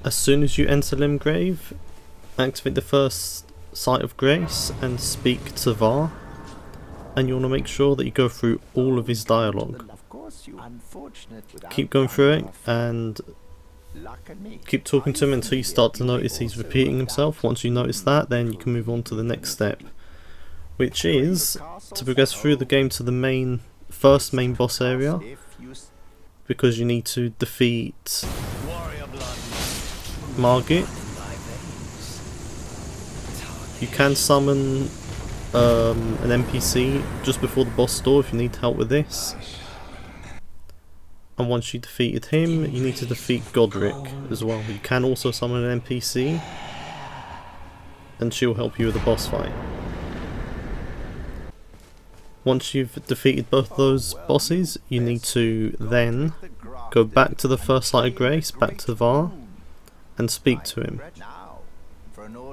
As soon as you enter Limgrave, activate the first Sight of Grace and speak to Varre, and you want to make sure that you go through all of his dialogue. Keep going through it and keep talking to him until you start to notice he's repeating himself. Once you notice that, then you can move on to the next step, which is to progress through the game to the first main boss area, because you need to defeat Margit. You can summon an NPC just before the boss door if you need help with this. And once you defeated him, you need to defeat Godrick as well. You can also summon an NPC, and she'll help you with the boss fight. Once you've defeated both those bosses, you need to then go back to the first Sight of Grace, back to Varre, and speak to him.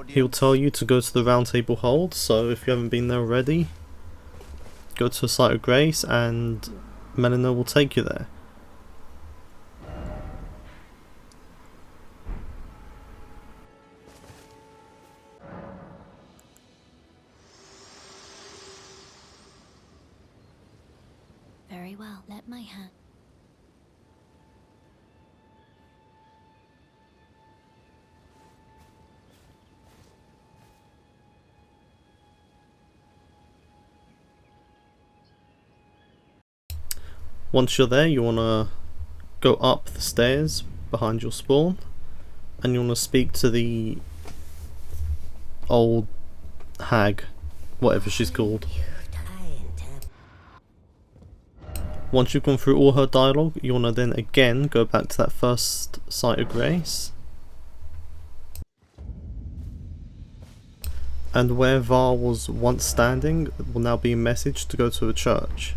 He'll tell you to go to the Roundtable hold, so if you haven't been there already, go to a Sight of Grace and Melina will take you there. Very well, let my hand. Once you're there, you want to go up the stairs behind your spawn, and you want to speak to the old hag, whatever she's called. Once you've gone through all her dialogue, you want to then again go back to that first Sight of Grace, and where Varre was once standing will now be a message to go to a church.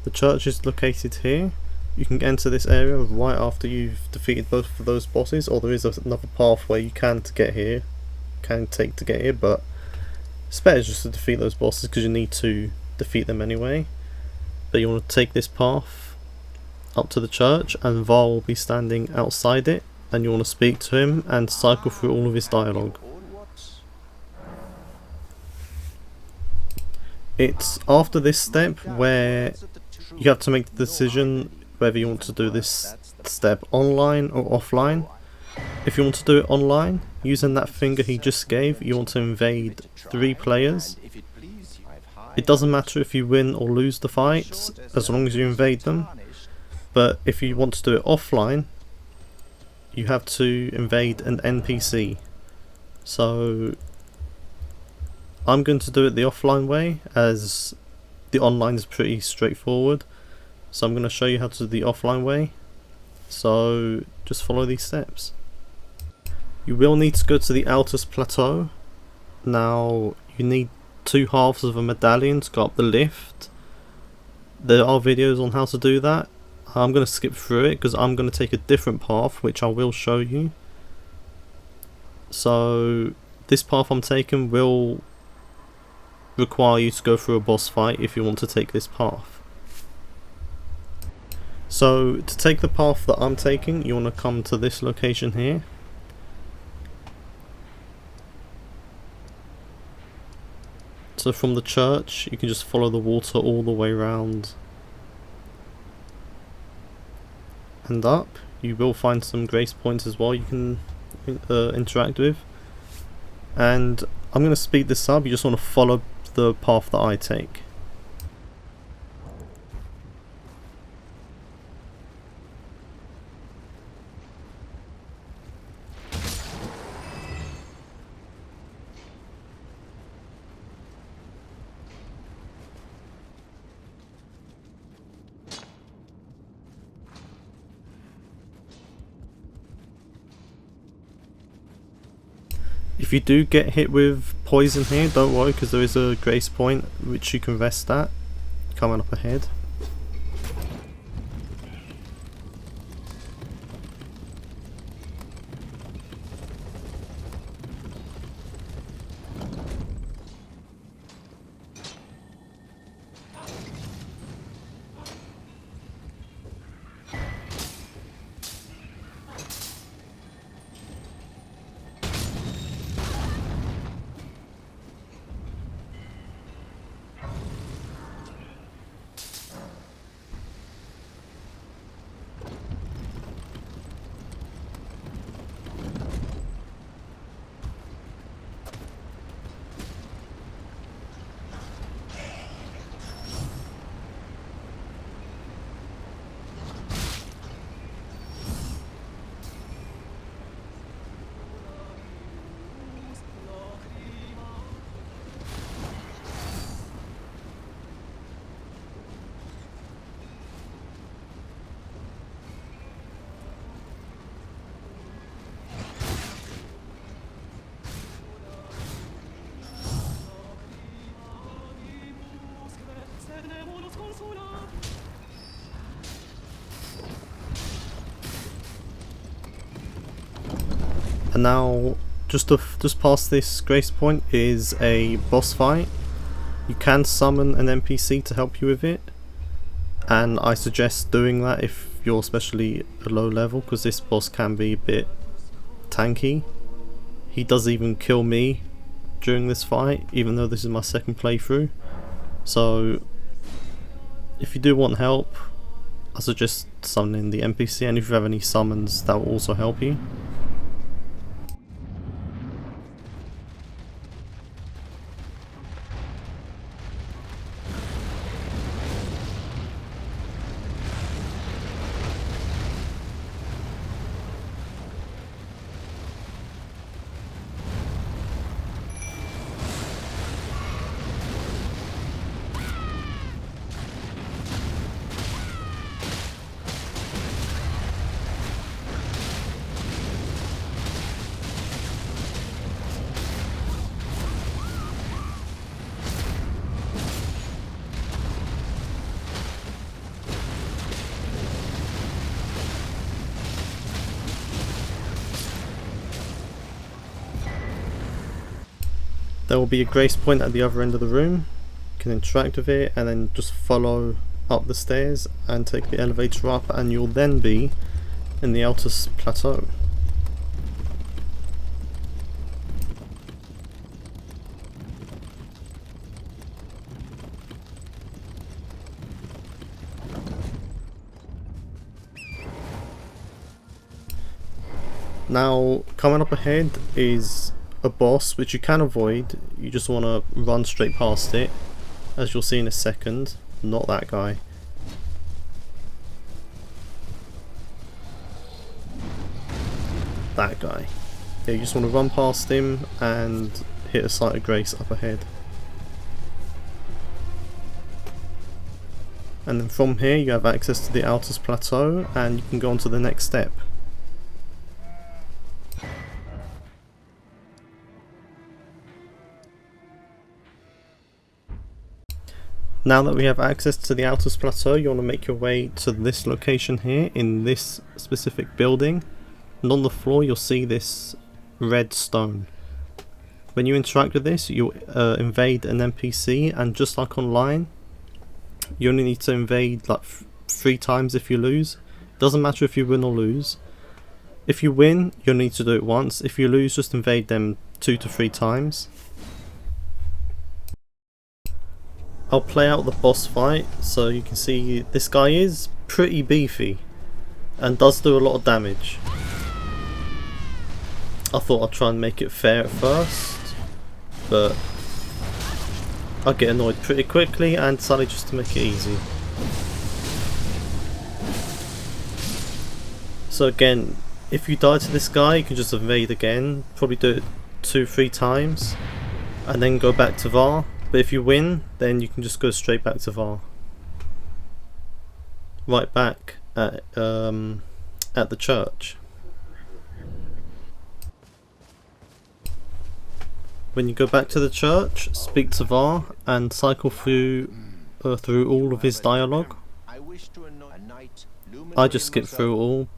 The church is located here. You can enter this area right after you've defeated both of those bosses, or there is another pathway you can take to get here, but it's better just to defeat those bosses because you need to defeat them anyway. But you want to take this path up to the church, and Varre will be standing outside it, and you want to speak to him and cycle through all of his dialogue. It's after this step where you have to make the decision whether you want to do this step online or offline. If you want to do it online, using that finger he just gave, you want to invade 3 players. It doesn't matter if you win or lose the fights, as long as you invade them. But if you want to do it offline, you have to invade an NPC. So I'm going to do it the offline way, as the online is pretty straightforward. So I'm going to show you how to do the offline way. So just follow these steps. You will need to go to the Altus Plateau. Now you need 2 halves of a medallion to go up the lift. There are videos on how to do that. I'm going to skip through it because I'm going to take a different path, which I will show you. So this path I'm taking will require you to go through a boss fight if you want to take this path. So to take the path that I'm taking, you want to come to this location here. So from the church, you can just follow the water all the way around and up. You will find some grace points as well you can interact with. And I'm going to speed this up. You just want to follow the path that I take. If you do get hit with poison here, don't worry, because there is a grace point which you can rest at coming up ahead. And now, just past this grace point is a boss fight. You can summon an NPC to help you with it, and I suggest doing that if you're especially a low level, because this boss can be a bit tanky. He does even kill me during this fight, even though this is my second playthrough. So if you do want help, I suggest summoning the NPC, and if you have any summons, that will also help you. There will be a grace point at the other end of the room. You can interact with it and then just follow up the stairs and take the elevator up, and you'll then be in the Altus Plateau. Now, coming up ahead is a boss which you can avoid. You just want to run straight past it, as you'll see in a second. Not that guy. That guy. Yeah, you just want to run past him and hit a site of grace up ahead. And then from here you have access to the Altus Plateau, and you can go on to the next step. Now that we have access to the Altus Plateau, you want to make your way to this location here in this specific building, and on the floor you'll see this red stone. When you interact with this, you'll invade an NPC, and just like online, you only need to invade like 3 times if you lose. Doesn't matter if you win or lose. If you win, you'll need to do it once. If you lose, just invade them 2 to 3 times. I'll play out the boss fight so you can see this guy is pretty beefy and does do a lot of damage. I thought I'd try and make it fair at first, but I get annoyed pretty quickly and decided just to make it easy. So again, if you die to this guy, you can just invade again, probably do it 2-3 times and then go back to Varre. But if you win, then you can just go straight back to Varre. Right back at the church. When you go back to the church, speak to Varre and cycle through all of his dialogue. I just skipped through it all.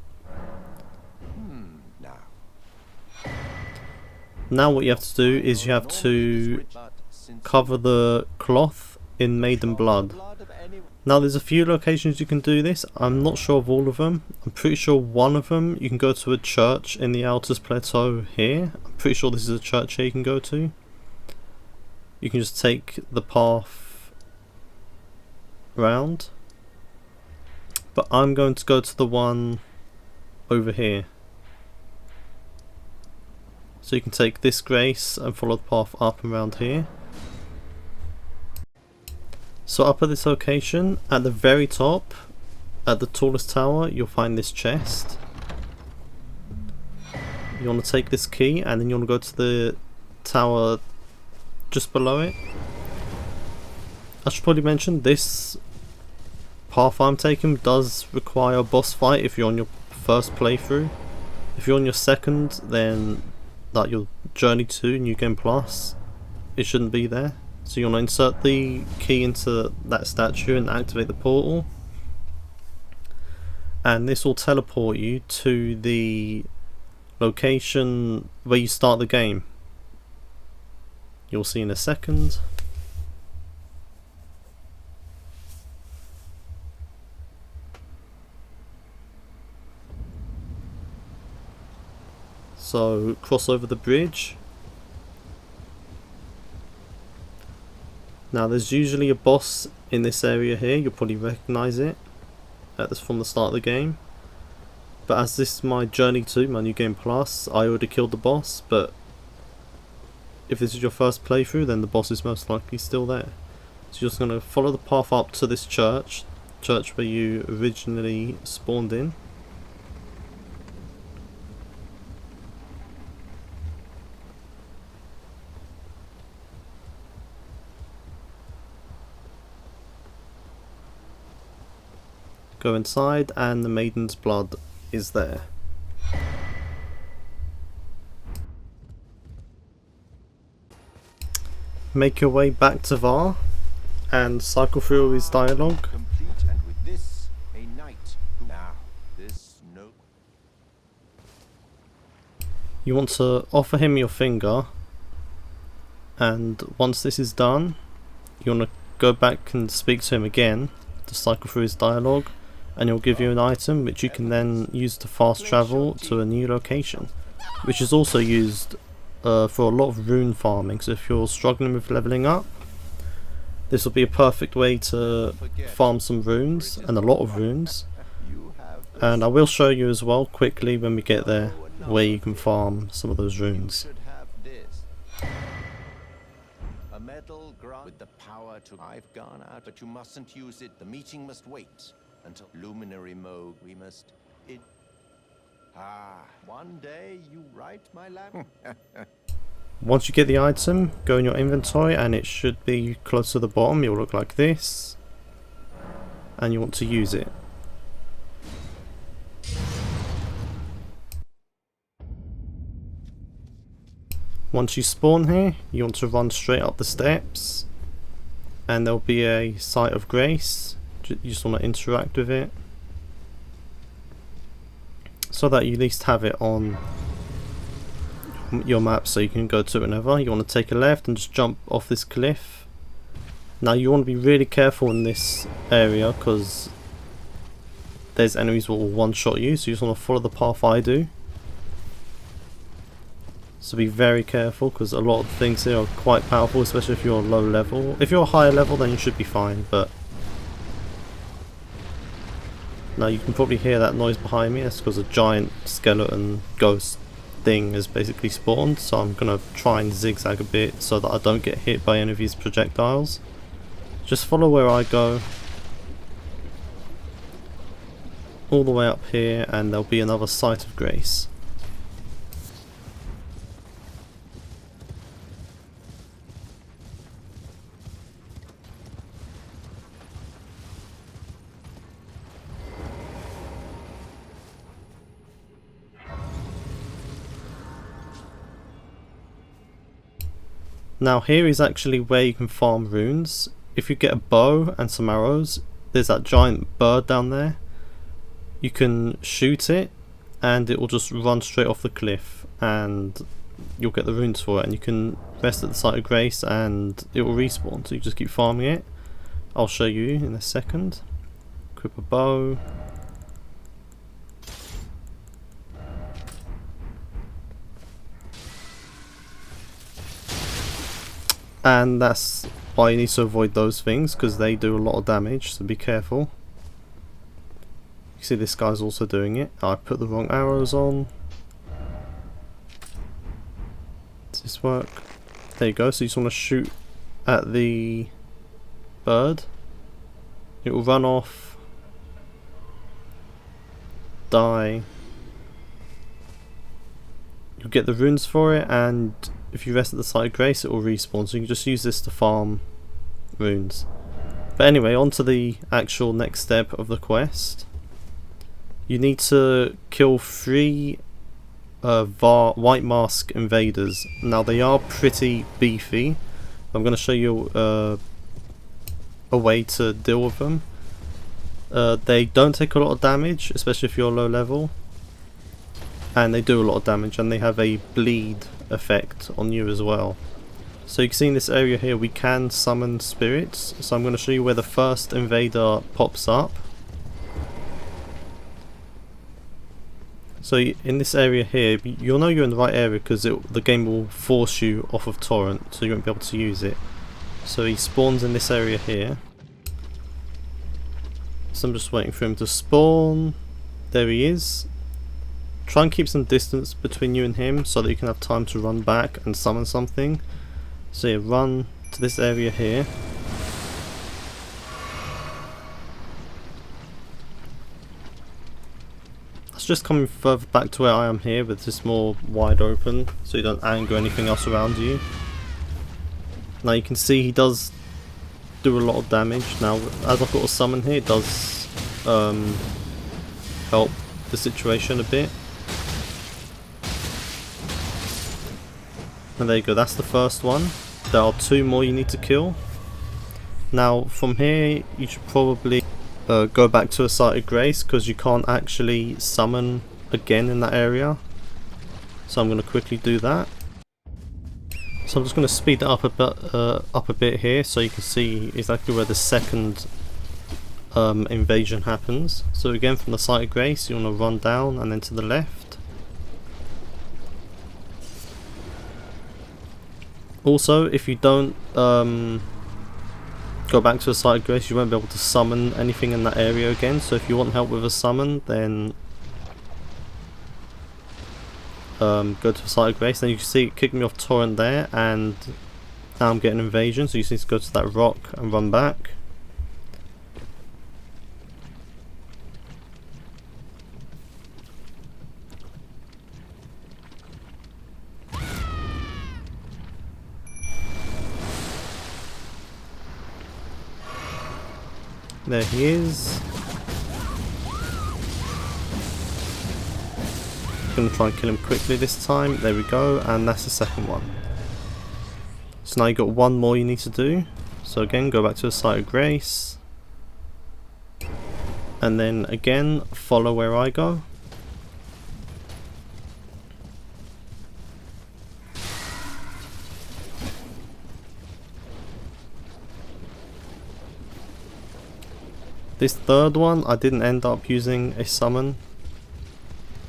Now what you have to do is you have to cover the cloth in maiden blood. Now there's a few locations you can do this. I'm not sure of all of them. I'm pretty sure one of them you can go to a church in the Altus Plateau here. I'm pretty sure this is a church here you can go to. You can just take the path round. But I'm going to go to the one over here. So you can take this grace and follow the path up and around here. So up at this location, at the very top, at the tallest tower, you'll find this chest. You want to take this key and then you want to go to the tower just below it. I should probably mention this path I'm taking does require a boss fight if you're on your first playthrough. If you're on your second, then like your Journey to New Game Plus, it shouldn't be there. So you want to insert the key into that statue and activate the portal. And this will teleport you to the location where you start the game. You'll see in a second. So cross over the bridge. Now there's usually a boss in this area here, you'll probably recognise it from the start of the game. But as this is my journey to my new game plus, I already killed the boss, but if this is your first playthrough then the boss is most likely still there. So you're just going to follow the path up to this church where you originally spawned in. Go inside and the maiden's blood is there. Make your way back to Varre and cycle through his dialogue. You want to offer him your finger, and once this is done you want to go back and speak to him again to cycle through his dialogue, and he'll give you an item which you can then use to fast travel to a new location, which is also used for a lot of rune farming. So if you're struggling with leveling up, this will be a perfect way to farm some runes, and a lot of runes. And I will show you as well quickly when we get there where you can farm some of those runes. A medal with the power to... I've gone out, but you mustn't use it. The meeting must wait until luminary mode. We must... one day you write, my lad. Once you get the item, go in your inventory and it should be close to the bottom. It will look like this, and you want to use it. Once you spawn here, you want to run straight up the steps and there'll be a site of grace. You just want to interact with it so that you at least have it on your map so you can go to it whenever. You want to take a left and just jump off this cliff. Now you want to be really careful in this area because there's enemies that will one-shot you, so you just want to follow the path I do. So be very careful because a lot of things here are quite powerful, especially if you're low level. If you're a higher level then you should be fine, but now you can probably hear that noise behind me. That's because a giant skeleton ghost thing has basically spawned, so I'm going to try and zigzag a bit so that I don't get hit by any of these projectiles. Just follow where I go all the way up here and there'll be another site of grace. Now here is actually where you can farm runes. If you get a bow and some arrows, there's that giant bird down there. You can shoot it and it will just run straight off the cliff and you'll get the runes for it, and you can rest at the site of grace and it will respawn, so you just keep farming it. I'll show you in a second. Equip a bow. And that's why you need to avoid those things, because they do a lot of damage, so be careful. You see this guy's also doing it. I put the wrong arrows on. Does this work? There you go, so you just want to shoot at the bird. It will run off, die. You'll get the runes for it, and if you rest at the site of grace it will respawn, so you can just use this to farm runes. But anyway, on to the actual next step of the quest. You need to kill 3 White Mask invaders. Now they are pretty beefy, I'm going to show you a way to deal with them. They don't take a lot of damage, especially if you're low level, and they do a lot of damage, and they have a bleed effect on you as well. So you can see in this area here we can summon spirits, so I'm going to show you where the first invader pops up. So in this area here, you'll know you're in the right area because the game will force you off of torrent, so you won't be able to use it. So he spawns in this area here. So I'm just waiting for him to spawn. There he is. Try and keep some distance between you and him so that you can have time to run back and summon something. So yeah, run to this area here. It's just coming further back to where I am here, but it's more wide open so you don't anger anything else around you. Now you can see he does do a lot of damage. Now as I've got a summon here, it does help the situation a bit. And there you go, that's the first one. There are 2 more you need to kill. Now from here you should probably go back to a Site of Grace because you can't actually summon again in that area. So I'm going to quickly do that. So I'm just going to speed it up a bit here so you can see exactly where the second invasion happens. So again, from the Site of Grace you want to run down and then to the left. Also, if you don't go back to a Site of Grace, you won't be able to summon anything in that area again. So if you want help with a summon, then go to a Site of Grace. Then you can see it kicked me off torrent there, and now I'm getting invasion. So you just need to go to that rock and run back. There he is. Gonna try and kill him quickly this time. There we go, and that's the second one. So now you got 1 more you need to do. So again, go back to the Site of Grace, and then again follow where I go. This third one, I didn't end up using a summon,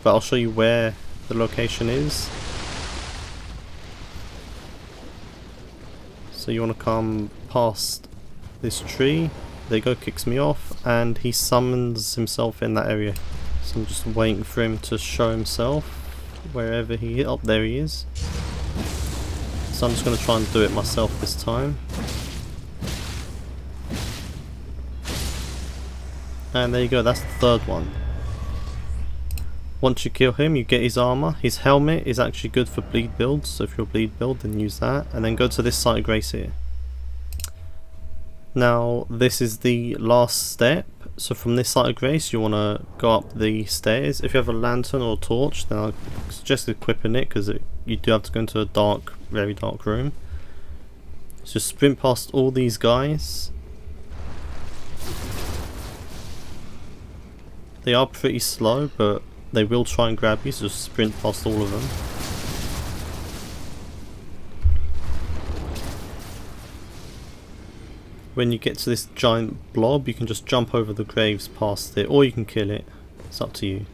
but I'll show you where the location is. So you want to come past this tree. There you go, kicks me off, and he summons himself in that area. So I'm just waiting for him to show himself wherever he is. Oh, there he is. So I'm just going to try and do it myself this time. And there you go, that's the third one. Once you kill him, you get his armor. His helmet is actually good for bleed builds, so if you're bleed build, then use that. And then go to this Site of Grace here. Now, this is the last step. So from this Site of Grace, you want to go up the stairs. If you have a lantern or a torch, then I suggest equipping it, because you do have to go into a dark, very dark room. So just sprint past all these guys. They are pretty slow, but they will try and grab you, so just sprint past all of them. When you get to this giant blob, you can just jump over the graves past it, or you can kill it. It's up to you.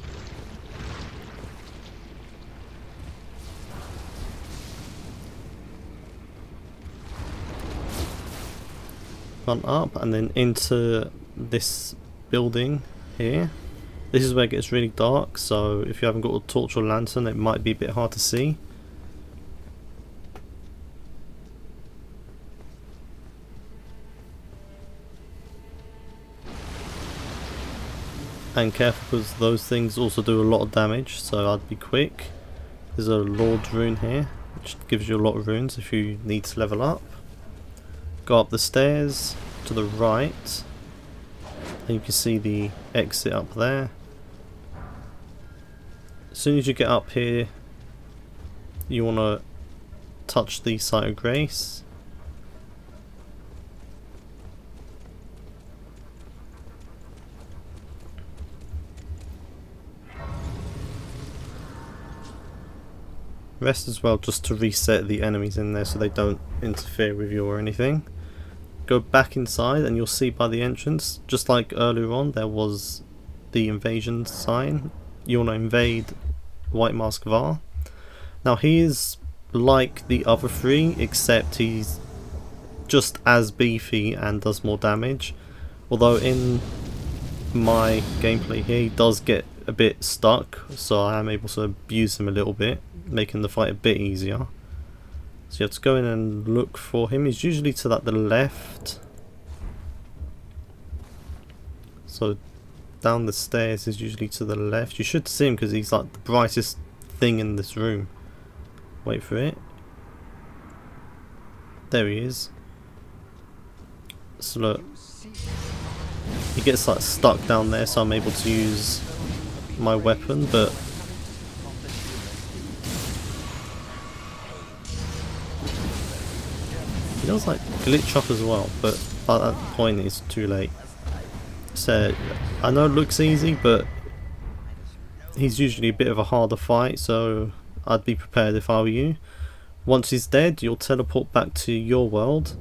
Run up and then into this building here. This is where it gets really dark, so if you haven't got a torch or lantern, it might be a bit hard to see. And careful, because those things also do a lot of damage, so I'd be quick. There's a Lord rune here, which gives you a lot of runes if you need to level up. Go up the stairs to the right, and you can see the exit up there. As soon as you get up here, you want to touch the Site of Grace, Rest as well, just to reset the enemies in there so they don't interfere with you or anything. Go back inside and you'll see by the entrance, just like earlier on, there was the invasion sign. You want to invade White Mask Varre. Now he is like the other three, except he's just as beefy and does more damage. Although in my gameplay here he does get a bit stuck, so I am able to abuse him a little bit, making the fight a bit easier. So you have to go in and look for him. He's usually to the left. So down the stairs is usually to the left. You should see him because he's like the brightest thing in this room. Wait for it. There he is. So look, he gets like stuck down there, so I'm able to use my weapon, but he does like glitch up as well, but by that point it's too late. So I know it looks easy, but he's usually a bit of a harder fight, so I'd be prepared if I were you. Once he's dead, you'll teleport back to your world.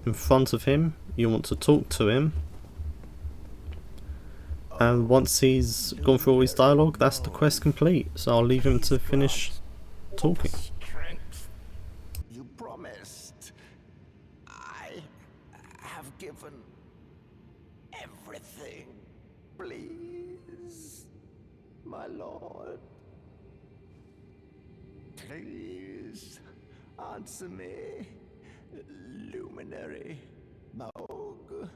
In front of him, you want to talk to him, and once he's gone through all his dialogue, that's the quest complete. So I'll leave him to finish talking. You promised. I have given everything. Please, my lord. Please, answer me. Luminary Moog.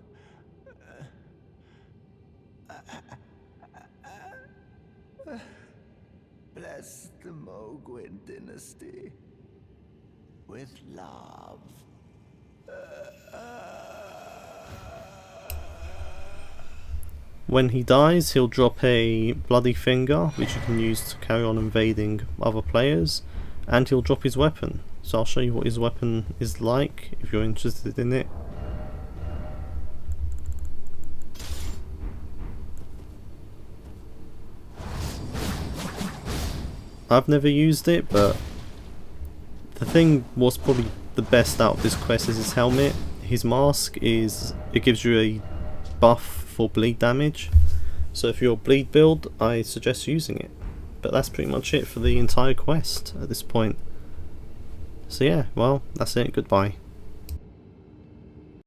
Bless the Mogwin dynasty with love. When he dies, he'll drop a bloody finger, which you can use to carry on invading other players, and he'll drop his weapon. So I'll show you what his weapon is like if you're interested in it. I've never used it, but the thing was probably the best out of this quest is his helmet. His mask is, it gives you a buff for bleed damage, so if you're a bleed build, I suggest using it. But that's pretty much it for the entire quest at this point. So yeah, well, that's it, goodbye.